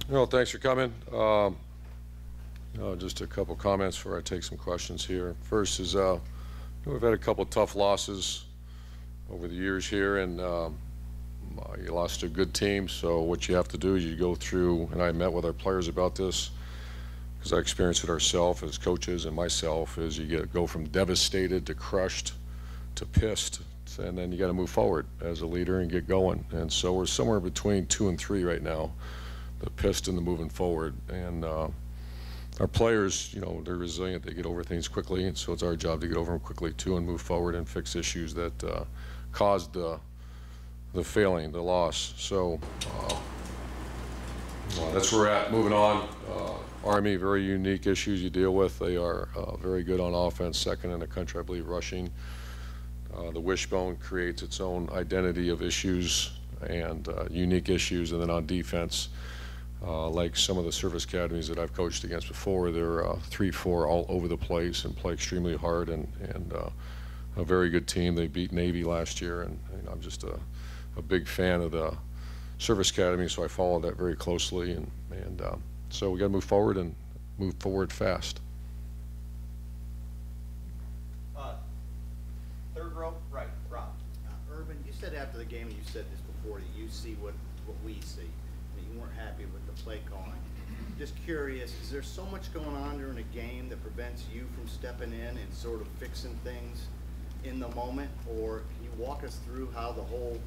Well, thanks for coming. Just a couple comments before I take some questions here. First is, we've had a couple tough losses over the years here, and you lost to a good team. So what you have to do is you go through, and I met with our players about this because I experienced it ourselves as coaches and myself, is you go from devastated to crushed to pissed, and then you got to move forward as a leader and get going. And so we're somewhere between 2 and 3 right now, the pissed and the moving forward. And our players, they're resilient. They get over things quickly, and so it's our job to get over them quickly too and move forward and fix issues that caused the failing, the loss. So that's where we're at. Moving on. Army, very unique issues you deal with. They are very good on offense, second in the country, I believe, rushing. The wishbone creates its own identity of issues and unique issues, and then on defense, like some of the service academies that I've coached against before, they're 3-4 all over the place and play extremely hard, and a very good team. They beat Navy last year, and I'm just a big fan of the service academy, so I follow that very closely, and so we got to move forward and move forward fast. Third row, right, Rob. Urban, you said after the game, and you said this before, that you see what we see, that you weren't happy with the play calling. Just curious, is there so much going on during a game that prevents you from stepping in and sort of fixing things in the moment, or can you walk us through how the whole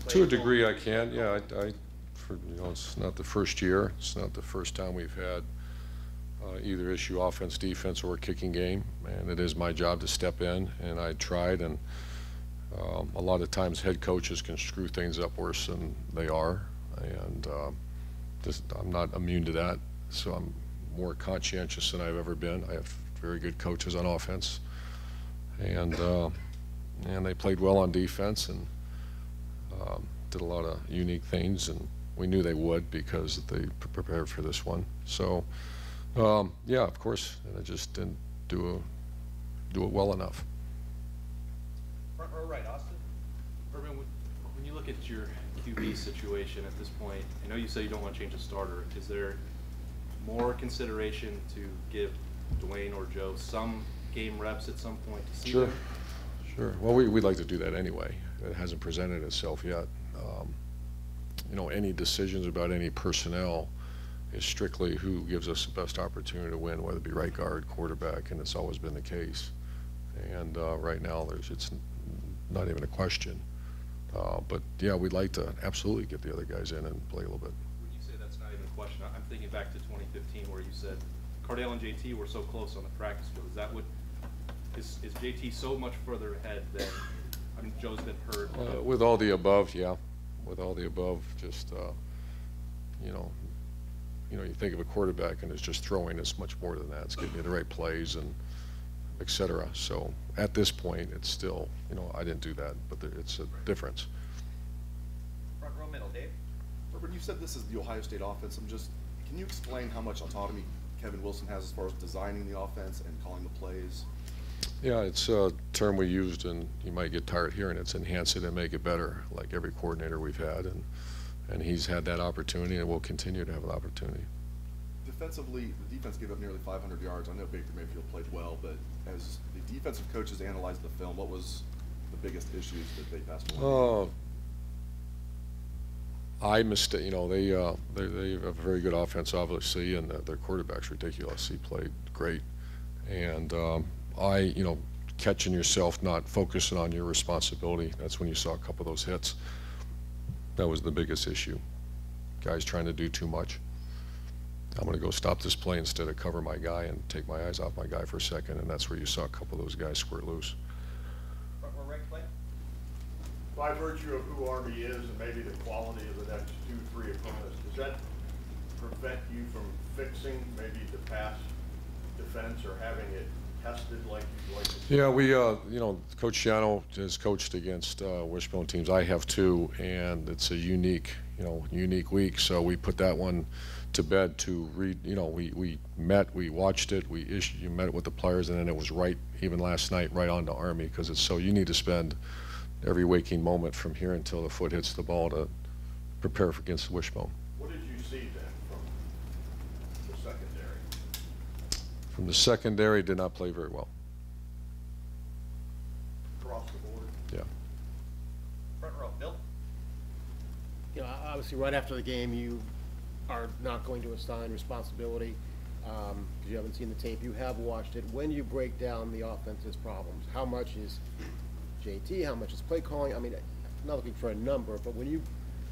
to a degree I can, yeah. It's not the first year. It's not the first time we've had either issue offense, defense, or kicking game, and it is my job to step in, and I tried, and a lot of times head coaches can screw things up worse than they are, and I'm not immune to that, so I'm more conscientious than I've ever been. I have very good coaches on offense, and they played well on defense, and did a lot of unique things, and we knew they would because they prepared for this one. So yeah, of course, and I just didn't do it well enough. Front row, right, Austin. Urban, when you look at your QB situation at this point, I know you say you don't want to change the starter. Is there more consideration to give Dwayne or Joe some game reps at some point to see Sure. them? Sure. Well, we'd like to do that anyway. It hasn't presented itself yet. Any decisions about any personnel is strictly who gives us the best opportunity to win, whether it be right guard, quarterback, and it's always been the case. And right now, it's not even a question. But yeah, we'd like to absolutely get the other guys in and play a little bit. When you say that's not even a question, I'm thinking back to 2015 where you said Cardale and JT were so close on the practice field. Is that what is JT so much further ahead than Joe's been hurt? With all the above, yeah. With all the above, just you think of a quarterback and it's just throwing. It's much more than that. It's getting you the right plays and et cetera. So at this point, it's still, I didn't do that, but it's a difference. Front row, middle, Dave. Urban, you said this is the Ohio State offense. Can you explain how much autonomy Kevin Wilson has as far as designing the offense and calling the plays? Yeah, it's a term we used, and you might get tired hearing it. It's enhance it and make it better, like every coordinator we've had, and he's had that opportunity, and will continue to have an opportunity. Defensively, the defense gave up nearly 500 yards. I know Baker Mayfield played well, but as the defensive coaches analyzed the film, what was the biggest issues that they passed along? I mistake. They have a very good offense, obviously, and their quarterback's ridiculous. He played great, and catching yourself, not focusing on your responsibility. That's when you saw a couple of those hits. That was the biggest issue. Guys trying to do too much. I'm going to go stop this play instead of cover my guy and take my eyes off my guy for a second, and that's where you saw a couple of those guys squirt loose. Front row, right, Clay. By virtue of who Army is and maybe the quality of the next 2-3 opponents, does that prevent you from fixing maybe the pass defense or having it tested like you'd like to see? Yeah, we, Coach Shiano has coached against wishbone teams. I have too, and it's a unique week. So we put that one to bed to read. We met, we watched it, you met it with the players, and then it was right, even last night, right on to Army, because it's so you need to spend every waking moment from here until the foot hits the ball to prepare for against the wishbone. What did you see then from the secondary? From the secondary, did not play very well. Across the board? Yeah. Front row, Bill? You know, obviously, right after the game, you are not going to assign responsibility, because you haven't seen the tape. You have watched it. When you break down the offense's problems, how much is JT, how much is play calling? I mean, I'm not looking for a number, but when you,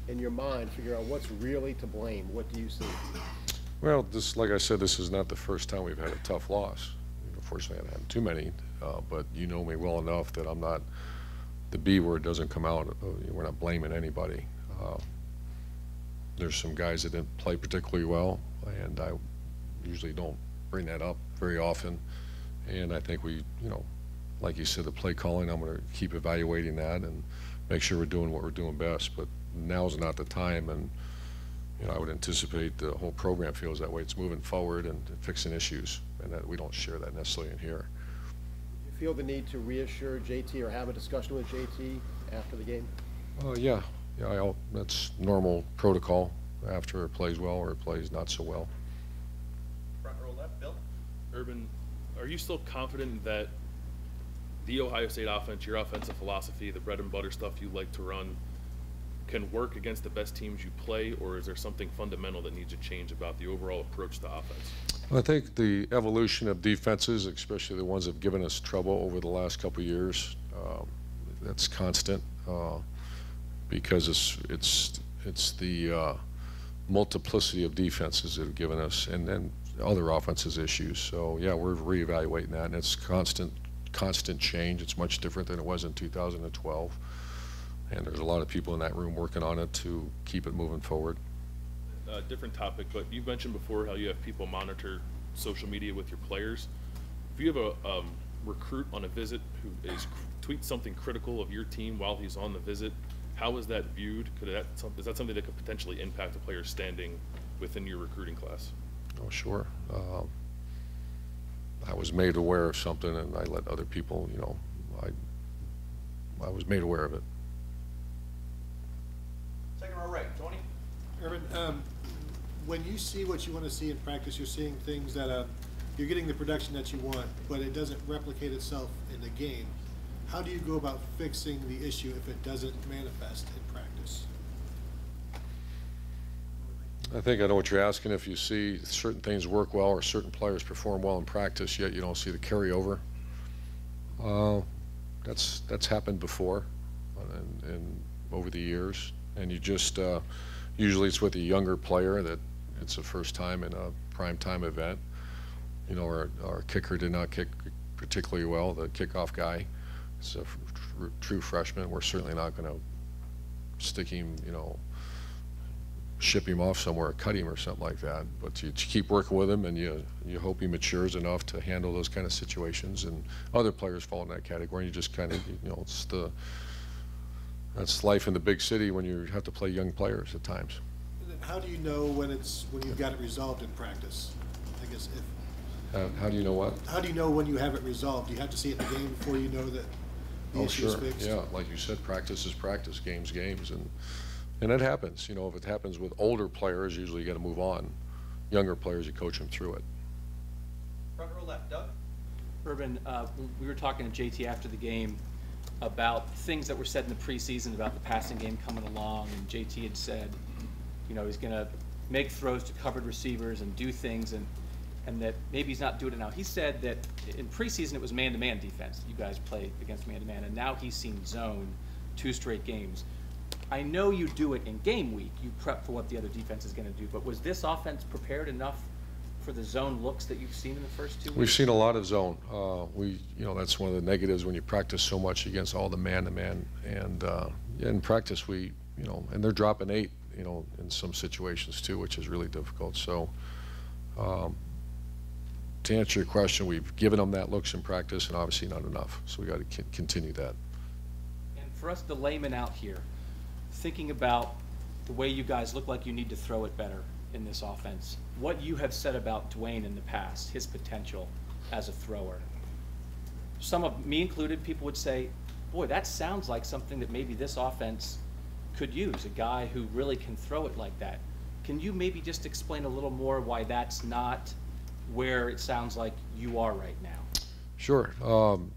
in your mind, figure out what's really to blame, what do you see? Well, this, like I said, this is not the first time we've had a tough loss. Fortunately, I haven't had too many, but you know me well enough that I'm not, the B word doesn't come out. We're not blaming anybody. There's some guys that didn't play particularly well, and I usually don't bring that up very often. And I think we, you know, like you said, the play calling, I'm going to keep evaluating that and make sure we're doing what we're doing best. But now's not the time, and you know, I would anticipate the whole program feels that way. It's moving forward and fixing issues, and that we don't share that necessarily in here. You feel the need to reassure JT or have a discussion with JT after the game? Yeah, that's normal protocol after it plays well or it plays not so well. Front row left, Bill? Urban, are you still confident that the Ohio State offense, your offensive philosophy, the bread and butter stuff you like to run, can work against the best teams you play, or is there something fundamental that needs to change about the overall approach to offense? I think the evolution of defenses, especially the ones that have given us trouble over the last couple of years, that's constant because it's the multiplicity of defenses that have given us, and then other offenses issues. So yeah, we're reevaluating that, and it's constant change. It's much different than it was in 2012. And there's a lot of people in that room working on it to keep it moving forward. Different topic, but you mentioned before how you have people monitor social media with your players. If you have a recruit on a visit who tweets something critical of your team while he's on the visit, how is that viewed? Is that something that could potentially impact a player's standing within your recruiting class? Oh, sure. I was made aware of something, and I let other people, you know, I was made aware of it. Second row right, Tony? Urban, when you see what you want to see in practice, you're seeing things that you're getting the production that you want, but it doesn't replicate itself in the game. How do you go about fixing the issue if it doesn't manifest in practice? I think I know what you're asking. If you see certain things work well or certain players perform well in practice, yet you don't see the carryover, that's happened before and over the years. And you just usually it's with a younger player that it's the first time in a prime time event. You know, our kicker did not kick particularly well. The kickoff guy is a true freshman. We're certainly not going to stick him, you know, ship him off somewhere or cut him or something like that. But you keep working with him, and you hope he matures enough to handle those kind of situations. And other players fall in that category. And you just kind of, you know, that's life in the big city when you have to play young players at times. How do you know when you've got it resolved in practice? I guess How do you know what? how do you know when you have it resolved? Do you have to see it in the game before you know that the issue is fixed? Yeah, like you said, practice is practice, game's games, and it happens. You know, if it happens with older players, usually you got to move on. Younger players, you coach them through it. Front row left, Doug? Urban, we were talking to JT after the game about things that were said in the preseason about the passing game coming along, and JT had said, you know, he's going to make throws to covered receivers and do things, and that maybe he's not doing it now. He said that in preseason it was man-to-man defense. You guys played against man-to-man, and now he's seen zone 2 straight games. I know you do it in game week. You prep for what the other defense is going to do, but was this offense prepared enough for the zone looks that you've seen in the first 2 weeks? We've seen a lot of zone. You know, that's one of the negatives when you practice so much against all the man-to-man. And in practice, you know, and they're dropping 8, you know, in some situations too, which is really difficult. So to answer your question, we've given them that looks in practice, and obviously not enough. So we got to continue that. And for us, the layman out here, thinking about the way you guys look like you need to throw it better in this offense, what you have said about Dwayne in the past, his potential as a thrower. Some of me included, people would say, boy, that sounds like something that maybe this offense could use, a guy who really can throw it like that. Can you maybe just explain a little more why that's not where it sounds like you are right now? Sure.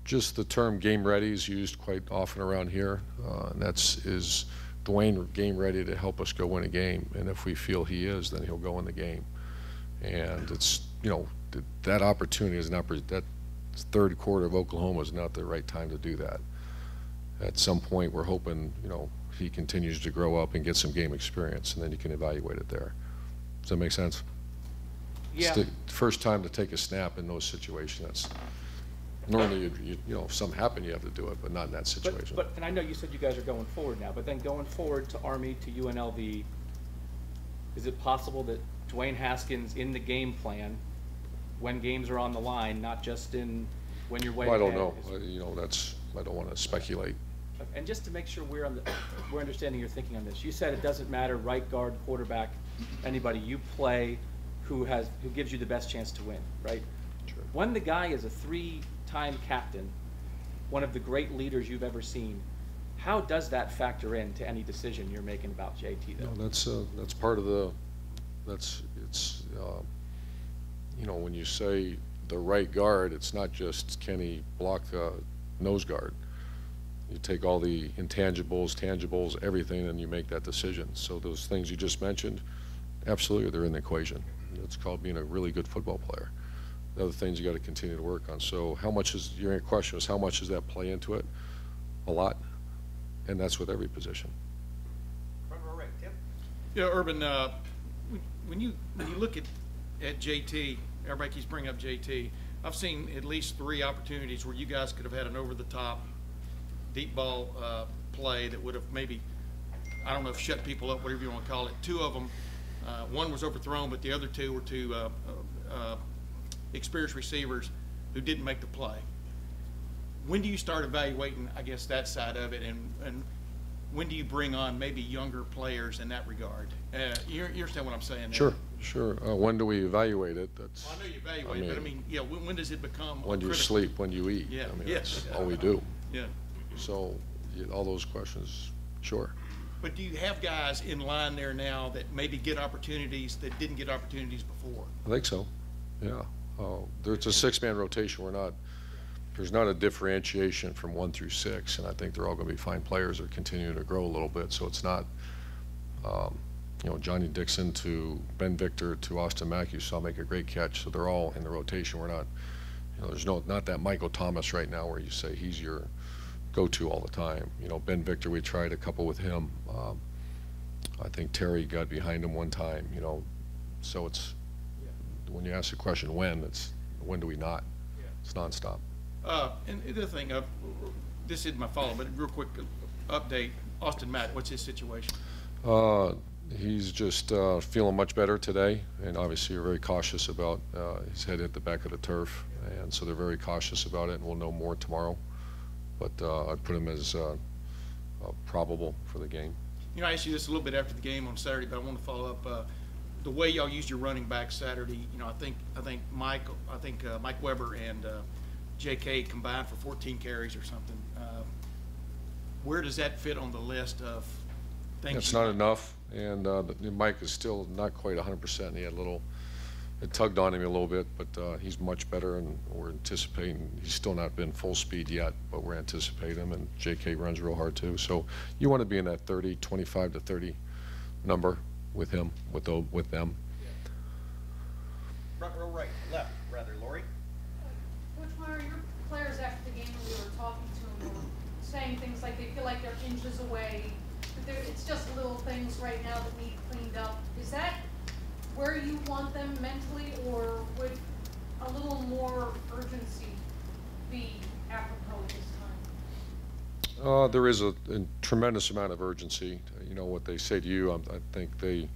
Just the term game ready is used quite often around here. And is Dwayne game ready to help us go win a game? And if we feel he is, then he'll go in the game. And it's, that opportunity is not, that third quarter of Oklahoma is not the right time to do that. At some point, we're hoping, he continues to grow up and get some game experience, and then you can evaluate it there. Does that make sense? Yeah. It's the first time to take a snap in those situations. That's normally, if something happened, you have to do it, but not in that situation. But and I know you said you guys are going forward now, but then going forward to Army, to UNLV, is it possible that Dwayne Haskins in the game plan, when games are on the line, not just when you're way I don't ahead, know. is- I don't want to speculate. And just to make sure we're understanding your thinking on this, you said it doesn't matter, right guard, quarterback, anybody, you play who gives you the best chance to win, right? Sure. When the guy is a 3-time captain, one of the great leaders you've ever seen, how does that factor into any decision you're making about JT though? No, that's part of the, when you say the right guard, it's not just can he block the nose guard. You take all the intangibles, tangibles, everything, and you make that decision. So those things you just mentioned, absolutely, they're in the equation. It's called being a really good football player. The other things you got to continue to work on. So how much is, your question is how much does that play into it? A lot, and that's with every position. Front row right, Tim. Yeah, Urban, when you look at JT, everybody keeps bringing up JT. I've seen at least 3 opportunities where you guys could have had an over-the-top deep ball play that would have maybe, I don't know if shut people up, whatever you want to call it. 2 of them, one was overthrown, but the other 2 were to experienced receivers who didn't make the play. When do you start evaluating, I guess, that side of it, and when do you bring on maybe younger players in that regard? You understand what I'm saying there? Sure. When do we evaluate it? Well, I know you evaluate, but I mean, yeah, when does it become when you critical? sleep, when you eat. Yeah, I mean, yes. that's all we do. Yeah. So all those questions, sure. But do you have guys in line there now that maybe get opportunities that didn't get opportunities before? I think so. Yeah. There's a 6-man rotation. There's not a differentiation from 1 through 6, and I think they're all going to be fine players that are continuing to grow a little bit. So it's not, Johnny Dixon to Ben Victor to Austin Mack, you saw make a great catch. So they're all in the rotation. We're not, there's not that Michael Thomas right now where you say he's your go-to all the time. Ben Victor, we tried a couple with him. I think Terry got behind him one time. So it's when you ask the question when do we not? It's nonstop. And the other thing, this is my follow, but real quick update. Austin Mack, what's his situation? He's just feeling much better today, and obviously we're very cautious about his head hit the back of the turf, and so they're very cautious about it, and we'll know more tomorrow. But I'd put him as probable for the game. I asked you this a little bit after the game on Saturday, but I want to follow up. The way y'all used your running back Saturday, I think Mike Weber and J.K. combined for 14 carries or something. Where does that fit on the list of things? It's not enough, and Mike is still not quite 100%. He had it tugged on him a little bit, but he's much better, and we're anticipating. He's still not been full speed yet, but we're anticipating him, and J.K. runs real hard too. So you want to be in that 25 to 30 number with him, with them. Front row right, left, rather, Lori. Which one are your players after the game when we were talking to them were saying things like they feel like they're inches away, that it's just little things right now that need cleaned up. Is that where you want them mentally, or would a little more urgency be apropos this time? There is a tremendous amount of urgency. What they say to you, I think they,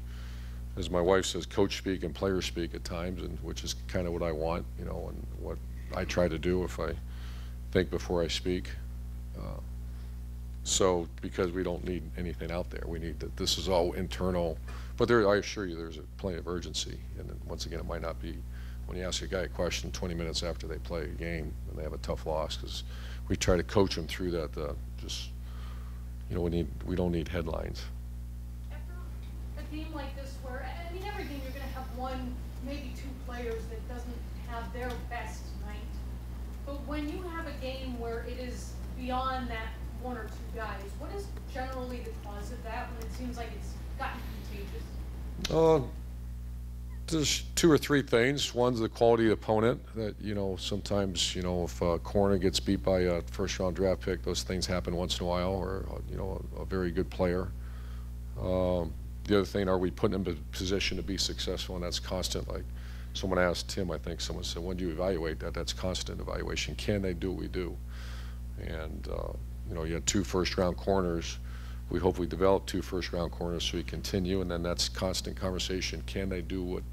as my wife says, coach speak and player speak at times, and which is kind of what I want, and what I try to do if I think before I speak. So because we don't need anything out there, we need that. This is all internal, but I assure you, there's plenty of urgency. And then once again, it might not be when you ask a guy a question 20 minutes after they play a game and they have a tough loss, because we try to coach them through that. We don't need headlines. After a game like this where, I mean, every game you're gonna have one, maybe two players that doesn't have their best night. But when you have a game where it is beyond that one or two guys, what is generally the cause of that when it seems like it's gotten contagious? There's two or three things. One's the quality of the opponent. That, you know, sometimes, you know, if a corner gets beat by a first-round draft pick, those things happen once in a while, or, you know, a very good player. The other thing, are we putting them in a position to be successful? And that's constant. Like someone asked Tim, I think someone said, when do you evaluate that? That's constant evaluation. Can they do what we do? And, you know, you had 2 first-round corners. We hope we develop 2 first-round corners so we continue, and then that's constant conversation. Can they do what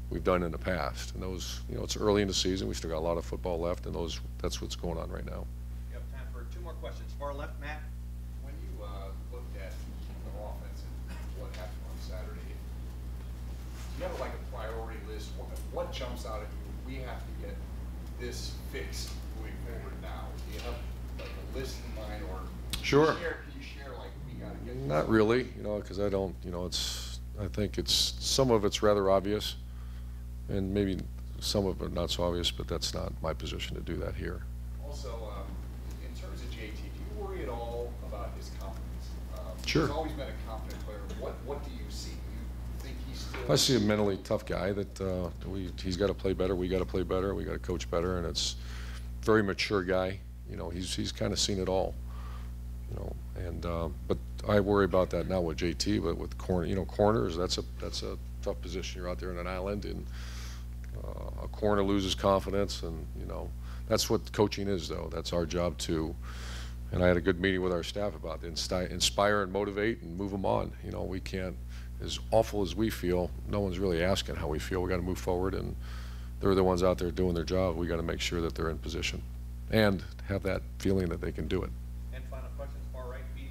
we've done in the past? And those, you know, it's early in the season. We still got a lot of football left, and that's what's going on right now. You have time for 2 more questions. Far left, Matt. When you looked at the offense and what happened on Saturday, do you have like a priority list? What jumps out at you? We have to get this fixed moving forward now. Do you have like a list in mind, or Sure. Can you share like we got to get this? Not really, you know, because I don't, you know, I think some of it's rather obvious, and maybe some of it not so obvious, but that's not my position to do that here. Also, in terms of JT, do you worry at all about his confidence? Sure. He's always been a confident player. What do you see? Do you think he's still? I see a mentally tough guy that he's got to play better. We got to play better. We got to coach better, and it's a very mature guy. You know, he's kind of seen it all. You know, and but I worry about that now with JT, but with corners, that's a tough position. You're out there in an island, and a corner loses confidence, and you know that's what coaching is, though. That's our job too. And I had a good meeting with our staff about it. Inspire and motivate and move them on. You know, we can't, as awful as we feel, no one's really asking how we feel. We got to move forward, and they're the ones out there doing their job. We got to make sure that they're in position and have that feeling that they can do it. And final questions, far right, Pete.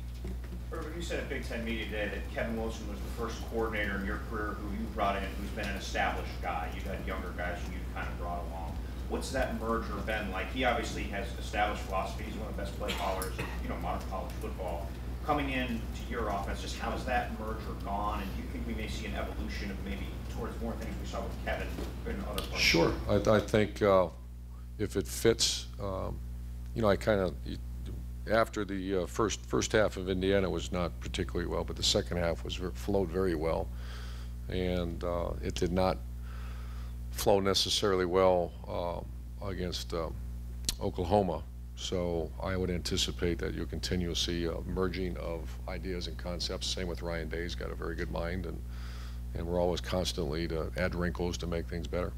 Urban, you said at Big Ten Media today that Kevin Wilson was the first coordinator in your career who you brought in who's been an established guy. You've had younger guys who you've kind of brought along. What's that merger been like? He obviously has established philosophy. He's one of the best play callers in modern college football. Coming in to your offense, just how has that merger gone? And do you think we may see an evolution of maybe towards more things we saw with Kevin in other places? Sure. I think if it fits, you know, I kind of, after the first half of Indiana was not particularly well, but the second half flowed very well, and it did not flow necessarily well against Oklahoma. So I would anticipate that you'll continue to see a merging of ideas and concepts. Same with Ryan Day. He's got a very good mind, and we're always constantly to add wrinkles to make things better.